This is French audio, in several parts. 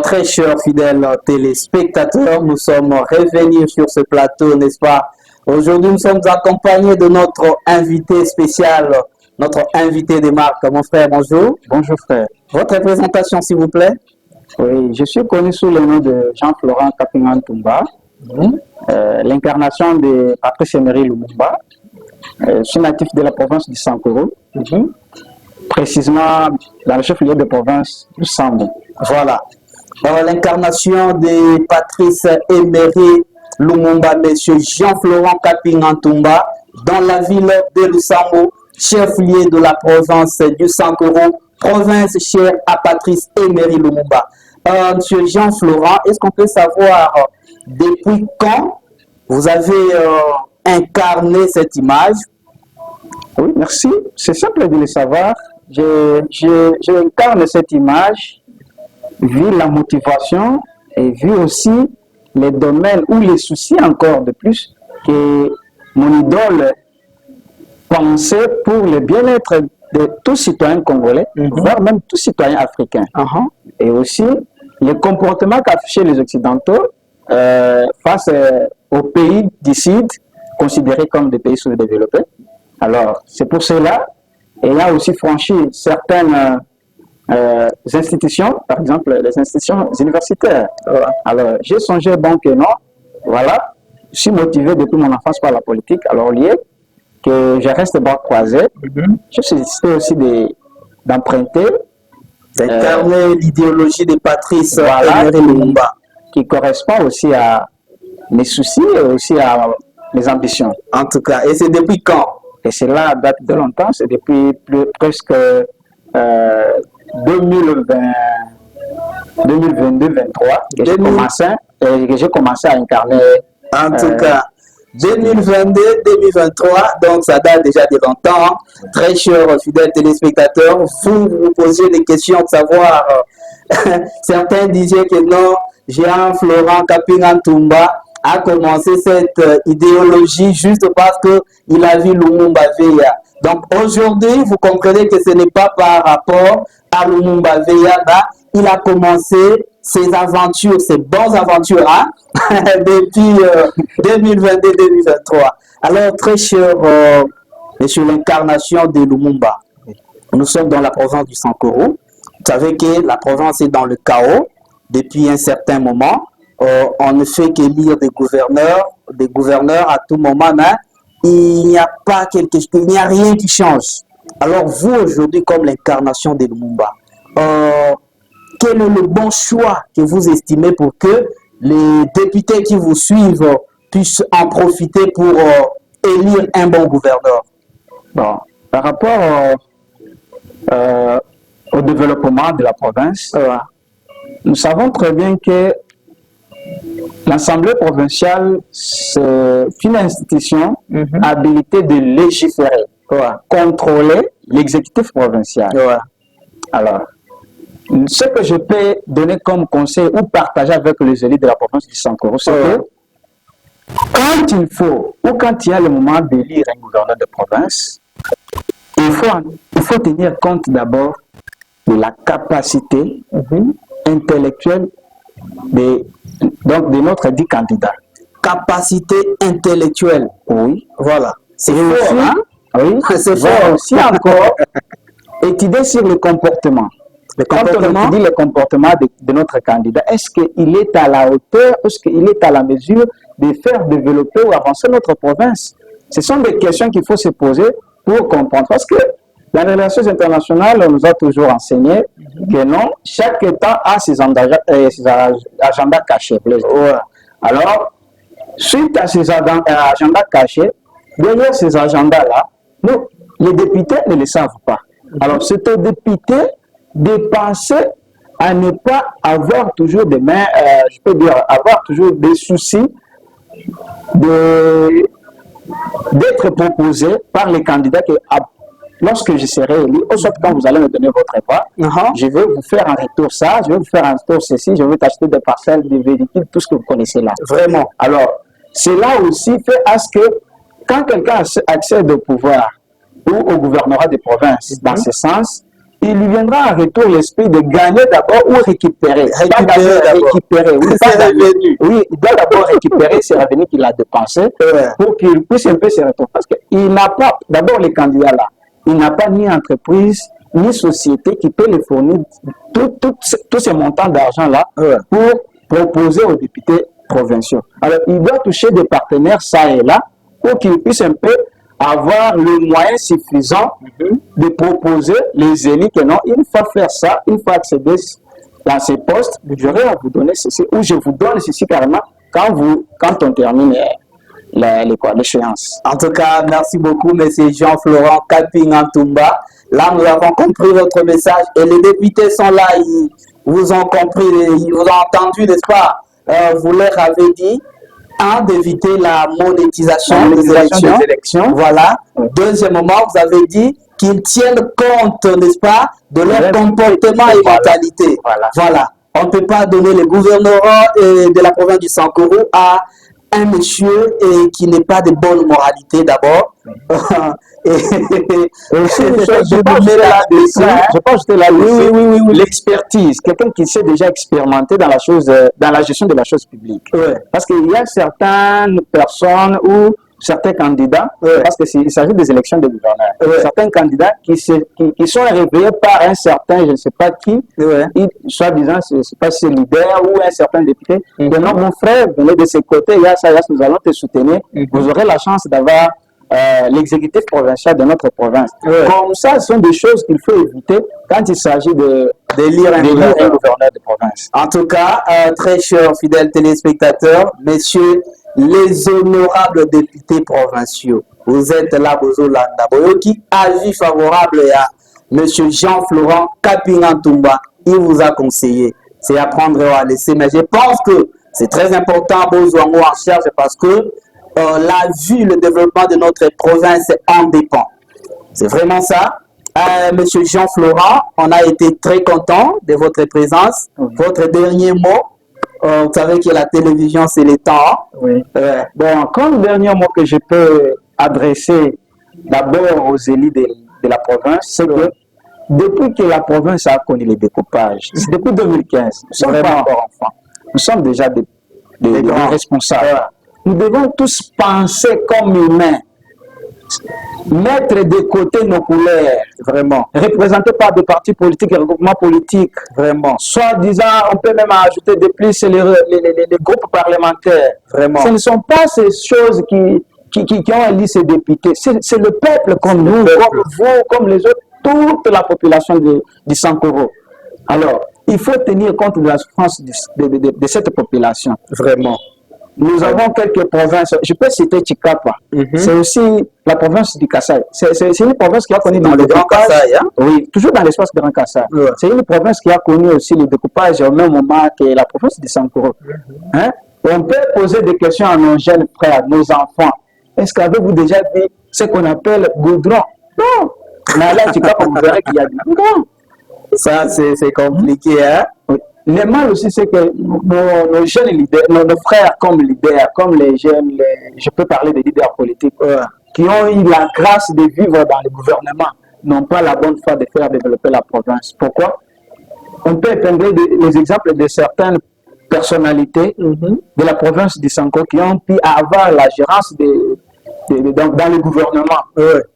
Très chers fidèles téléspectateurs, nous sommes revenus sur ce plateau, n'est-ce pas? Aujourd'hui, nous sommes accompagnés de notre invité spécial, notre invité de marque. Mon frère, bonjour. Bonjour frère. Votre présentation, s'il vous plaît. Oui, je suis connu sous le nom de Jean-Florent Kapingan-Toumba, l'incarnation de Patrice Emery Lumumba. Je suis natif de la province du Sankoro, précisément dans le chef-lieu de province du Sambo. Voilà. L'incarnation de Patrice Emery Lumumba, monsieur Jean-Florent Kapingan-Toumba, dans la ville de Lusambo, chef-lieu de la province du Sankoro, province chère à Patrice Emery Lumumba. Monsieur Jean-Florent, est-ce qu'on peut savoir depuis quand vous avez incarné cette image? Oui, merci. C'est simple de le savoir. J'incarne cette image, vu la motivation et vu aussi les domaines ou les soucis encore de plus que mon idole pensait pour le bien-être de tous citoyens congolais, voire même tous citoyens africains. Et aussi le comportement qu'affichaient les Occidentaux face aux pays du Sud, considérés comme des pays sous-développés. Alors, c'est pour cela, ayant aussi franchi certaines institutions, par exemple les institutions universitaires. Alors, j'ai songé bon que non, voilà, je suis motivé depuis mon enfance par la politique, alors lié que je reste bras croisés. Je suis décidé aussi d'emprunter, d'incarner l'idéologie de Patrice Emery Lumumba, qui correspond aussi à mes soucis et aussi à mes ambitions. En tout cas, et c'est depuis quand? Et cela date de longtemps, c'est depuis presque 2022-2023 que j'ai commencé à incarner. En tout cas, 2022-2023, donc ça date déjà de longtemps. Très chers fidèles téléspectateurs, vous posez des questions de savoir. Certains disaient que non, Jean-Florent Kapingan-Toumba a commencé cette idéologie juste parce qu'il a vu Lumumba Veya. Donc aujourd'hui, vous comprenez que ce n'est pas par rapport à Lumumba Veya, il a commencé ses aventures, ses bonnes aventures, depuis 2022-2023. Alors, très cher, sur l'incarnation de Lumumba, nous sommes dans la province du Sankoro. Vous savez que la province est dans le chaos depuis un certain moment. On ne fait qu'élire des gouverneurs à tout moment, mais il n'y a pas quelque chose, il n'y a rien qui change. Alors, vous, aujourd'hui, comme l'incarnation de Lumumba, quel est le bon choix que vous estimez pour que les députés qui vous suivent puissent en profiter pour élire un bon gouverneur? Bon, par rapport au développement de la province, nous savons très bien que l'Assemblée provinciale, c'est une institution habilitée de légiférer, contrôler l'exécutif provincial. Alors, ce que je peux donner comme conseil ou partager avec les élus de la province du Sankoro, c'est que quand il faut ou quand il y a le moment d'élire un gouverneur de province, il faut tenir compte d'abord de la capacité intellectuelle de notre dit candidat. Capacité intellectuelle. Oui. Voilà. C'est fort, hein? Oui. C'est fort aussi encore. Étudier sur le comportement. Quand on étudie le comportement de notre candidat, est-ce qu'il est à la hauteur, est-ce qu'il est à la mesure de faire développer ou avancer notre province? Ce sont des questions qu'il faut se poser pour comprendre. Parce que la relations internationale nous a toujours enseigné que non, chaque État a ses agendas cachés. Alors, suite à ces agendas cachés, derrière ces agendas-là, nous, les députés ne le savent pas. Alors, c'est aux députés de penser à ne pas avoir toujours des mains, je peux dire, avoir toujours des soucis d'être proposés par les candidats que lorsque je serai élu, ou soit quand vous allez me donner votre voix, je vais vous faire un retour ça, je vais vous faire un retour ceci, je vais t'acheter des parcelles, des véhicules, tout ce que vous connaissez là. Vraiment. Alors, cela aussi fait à ce que quand quelqu'un accède au pouvoir ou au gouvernorat des provinces, dans ce sens, il lui viendra en retour l'esprit de gagner d'abord ou récupérer. Récupérer, oui, oui, il doit d'abord récupérer ses revenus qu'il a dépensés pour qu'il puisse un peu se retrouver. Parce qu'il n'a pas, d'abord les candidats là, il n'a pas ni entreprise, ni société qui peut les fournir tous ces montants d'argent là pour proposer aux députés provinciaux. Alors, il doit toucher des partenaires ça et là pour qu'il puisse un peu avoir le moyen suffisant de proposer les élus que non, une fois faire ça, une fois accéder dans ces postes, j'aurai à vous donner ceci, ou je vous donne ceci carrément quand on termine l'échéance. En tout cas, merci beaucoup, M. Jean-Florent Kapingantumba. Là, nous avons compris votre message et les députés sont là, ils vous ont compris, ils vous ont entendu, n'est-ce pas? Vous leur avez dit d'éviter la monétisation des élections. Voilà. Deuxièmement, vous avez dit qu'ils tiennent compte, n'est-ce pas, de leur comportement et mentalité. Voilà. On ne peut pas donner le gouvernement de la province du Sankoro à un monsieur qui n'est pas de bonne moralité d'abord. Je peux ajouter là l'expertise, quelqu'un qui s'est déjà expérimenté dans la gestion de la chose publique. Parce qu'il y a certaines personnes ou certains candidats, parce qu'il s'agit des élections de gouverneurs, certains candidats qui sont réveillés par un certain, je ne sais pas qui, soit disant, je ne sais pas si c'est leader ou un certain député, non, mon frère, venez de ce côté, il y a ça, nous allons te soutenir, vous aurez la chance d'avoir l'exécutif provincial de notre province. Comme ça, ce sont des choses qu'il faut éviter quand il s'agit d'élire un gouverneur de province. En tout cas, très chers fidèles téléspectateurs, messieurs les honorables députés provinciaux, vous êtes là, Bozolanda Boyoki, avis favorable à M. Jean-Florent Kapingantumba, il vous a conseillé. C'est à prendre ou à laisser, mais je pense que c'est très important, Bozouango en charge, parce que la vue, le développement de notre province en dépend. C'est vraiment ça. Monsieur Jean-Florent, on a été très content de votre présence. Votre dernier mot, vous savez que la télévision, c'est le temps. Bon, comme dernier mot que je peux adresser d'abord aux élus de la province, c'est que depuis que la province a connu le découpage, depuis 2015, nous sommes pas encore enfants. Nous sommes déjà des grands responsables. Nous devons tous penser comme humains, mettre de côté nos couleurs, vraiment, représentés par des partis politiques et regroupements politiques, vraiment. Soit disant, on peut même ajouter de plus les groupes parlementaires, vraiment. Ce ne sont pas ces choses qui ont élu ces députés, c'est le peuple comme nous, comme vous, comme les autres, toute la population du Sankoro. Alors, il faut tenir compte de la souffrance de cette population. Vraiment. Nous avons quelques provinces, je peux citer Chikapa, c'est aussi la province du Kassai. C'est une province qui a connu dans le Grand Kassai, hein? Oui, toujours dans l'espace Grand Kassai. C'est une province qui a connu aussi le découpage au même moment que la province du Sankoro. On peut poser des questions à nos jeunes frères, nos enfants. Est-ce qu'avez-vous déjà vu ce qu'on appelle goudron? Non. Mais là, Chikapa, vous verrez qu'il y a du goudron. Ça, c'est compliqué, hein? Le mal aussi, c'est que nos jeunes leaders, nos frères comme leaders, comme les jeunes, je peux parler des leaders politiques, qui ont eu la grâce de vivre dans le gouvernement, n'ont pas la bonne foi de faire développer la province. Pourquoi? On peut épingler les exemples de certaines personnalités de la province du Sanko qui ont pu avoir la gérance dans le gouvernement.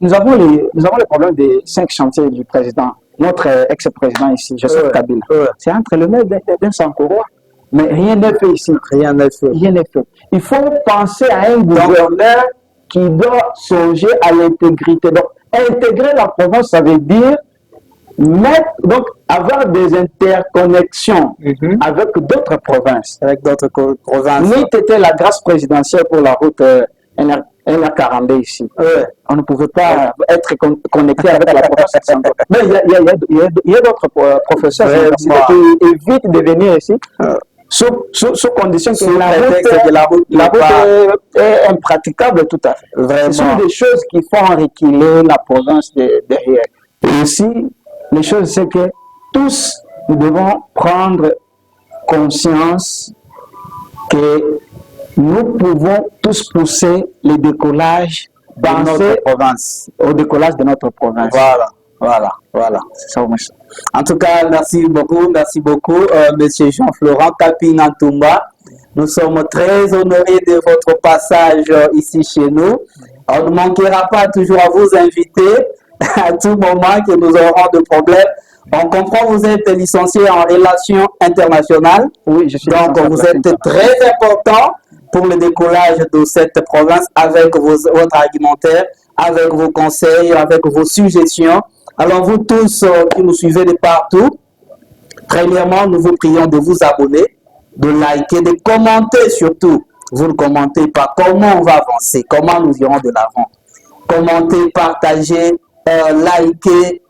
Nous avons le problème des 5 chantiers du président. Notre ex-président ici, Joseph Kabila, c'est entre le maire d'un Sankorois. Mais rien n'est fait ici. Rien n'est fait. Rien n'est fait. Il faut penser à un gouverneur qui doit songer à l'intégrité. Donc, intégrer la province, ça veut dire avoir des interconnexions avec d'autres provinces. Avec d'autres provinces. Nous, c'était la grâce présidentielle pour la route NR42 ici. On ne pouvait pas être connecté avec la province. Mais il y a d'autres professeurs qui évitent de venir ici sous condition que la route est impraticable tout à fait. Vraiment. Ce sont des choses qui font reculer la province derrière. Et aussi, les choses, c'est que tous, nous devons prendre conscience que nous pouvons tous pousser le décollage de notre province. Au décollage de notre province. Voilà. Voilà. C'est ça, moi. En tout cas, merci beaucoup, Monsieur Jean-Florent Kaping Ntumba. Nous sommes très honorés de votre passage ici chez nous. On ne manquera pas toujours à vous inviter à tout moment que nous aurons de problèmes. On comprend que vous êtes licencié en relations internationales. Oui, je suis donc vous êtes très important pour le décollage de cette province avec votre argumentaire, avec vos conseils, avec vos suggestions. Alors vous tous qui nous suivez de partout, premièrement, nous vous prions de vous abonner, de liker, de commenter surtout. Vous ne commentez pas comment on va avancer, comment nous irons de l'avant. Commentez, partagez, likez,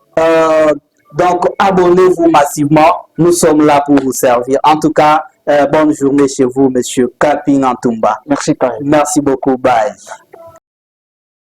donc abonnez-vous massivement. Nous sommes là pour vous servir. En tout cas, bonne journée chez vous, Monsieur Kaping Ntumba. Merci, Paris. Merci beaucoup. Bye.